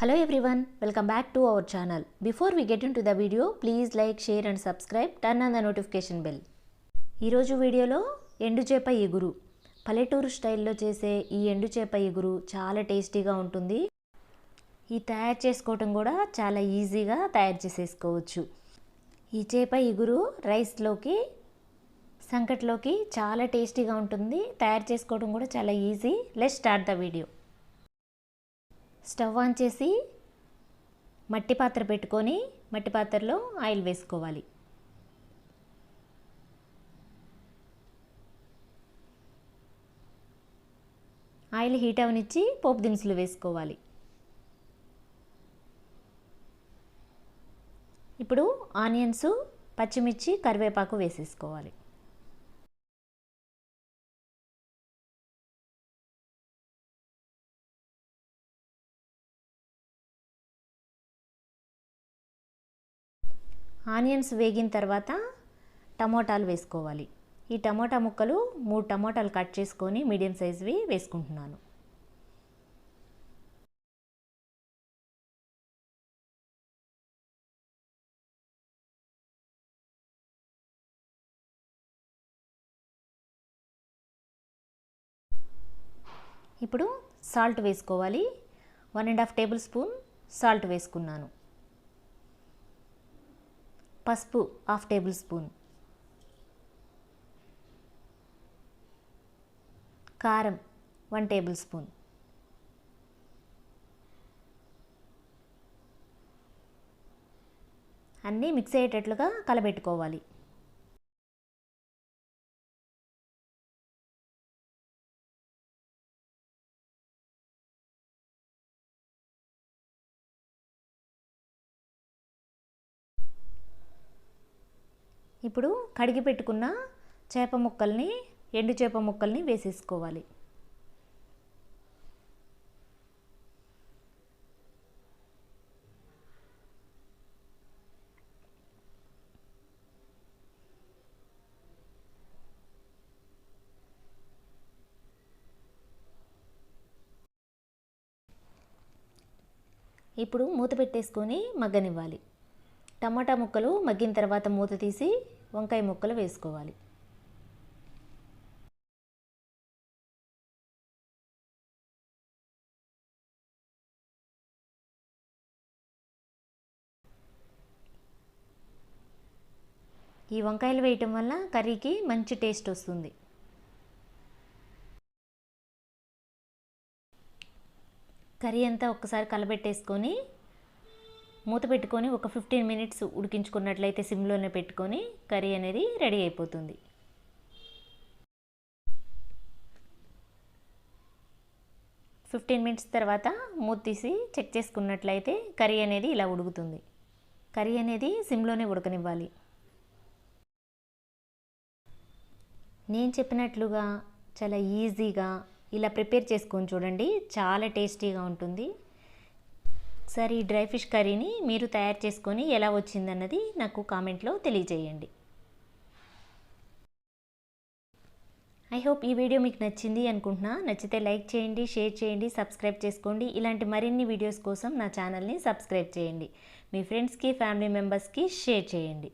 Hello everyone, welcome back to our channel. Before we get into the video, please like, share and subscribe, turn on the notification bell. ఈరోజు వీడియోలో ఎండుచేప ఎగురు పల్లెటూరు స్టైల్లో చేసే ఈ ఎండుచేప ఎగురు చాలా టేస్టీగా ఉంటుంది. ఈ తయారు చేసుకోవడం కూడా చాలా ఈజీగా తయారు చేసేసుకోవచ్చు. ఈ చేప ఎగురు రైస్లోకి సంకట్లోకి చాలా టేస్టీగా ఉంటుంది. తయారు చేసుకోవడం కూడా చాలా easy. Let's start the video. Stove on చేసి మట్టి పాత్ర పెట్టుకొని మట్టి పాత్రలో ఆయిల్ వేసుకోవాలి. ఆయిల్ హీట్ అవనిచ్చి పోపు దినుసులు వేసుకోవాలి. ఇప్పుడు ఆనియన్స్, పచ్చిమిర్చి, కరివేపాకు వేసేసుకోవాలి. ఆనియన్స్ వేగిన తర్వాత టమోటాలు వేసుకోవాలి. ఈ టమోటా ముక్కలు 3 టమోటాలు కట్ చేసుకొని మీడియం సైజువి వేసుకుంటున్నాను. ఇప్పుడు సాల్ట్ వేసుకోవాలి. 1.5 టేబుల్ స్పూన్ సాల్ట్ వేసుకున్నాను. పసుపు 1/2 టేబుల్ స్పూన్, కారం 1 టేబుల్ స్పూన్, అన్నీ మిక్స్ అయ్యేటట్లుగా కలబెట్టుకోవాలి. ఇప్పుడు కడిగి పెట్టుకున్న చేప ముక్కల్ని, ఎండు చేప ముక్కల్ని వేసేసుకోవాలి. ఇప్పుడు మూత పెట్టేసుకొని మగ్గనివ్వాలి. టమాటా ముక్కలు మగ్గిన తర్వాత మూత తీసి వంకాయ ముక్కలు వేసుకోవాలి. ఈ వంకాయలు వేయటం వల్ల కర్రీకి మంచి టేస్ట్ వస్తుంది. కర్రీ అంతా ఒక్కసారి కలబెట్టేసుకొని మూత పెట్టుకొని ఒక 15 మినిట్స్ ఉడికించుకున్నట్లయితే సిమ్లోనే పెట్టుకొని కర్రీ అనేది రెడీ అయిపోతుంది. ఫిఫ్టీన్ మినిట్స్ తర్వాత మూత తీసి చెక్ చేసుకున్నట్లయితే కర్రీ అనేది ఇలా ఉడుకుతుంది. కర్రీ అనేది సిమ్లోనే ఉడకనివ్వాలి. నేను చెప్పినట్లుగా చాలా ఈజీగా ఇలా ప్రిపేర్ చేసుకొని చూడండి, చాలా టేస్టీగా ఉంటుంది. ఒకసారి ఈ డ్రై ఫిష్ కర్రీని మీరు తయారు చేసుకొని ఎలా వచ్చిందన్నది నాకు కామెంట్లో తెలియజేయండి. ఐ హోప్ ఈ వీడియో మీకు నచ్చింది అనుకుంటున్నా. నచ్చితే లైక్ చేయండి, షేర్ చేయండి, సబ్స్క్రైబ్ చేసుకోండి. ఇలాంటి మరిన్ని వీడియోస్ కోసం నా ఛానల్ని సబ్స్క్రైబ్ చేయండి. మీ ఫ్రెండ్స్కి, ఫ్యామిలీ మెంబర్స్కి షేర్ చేయండి.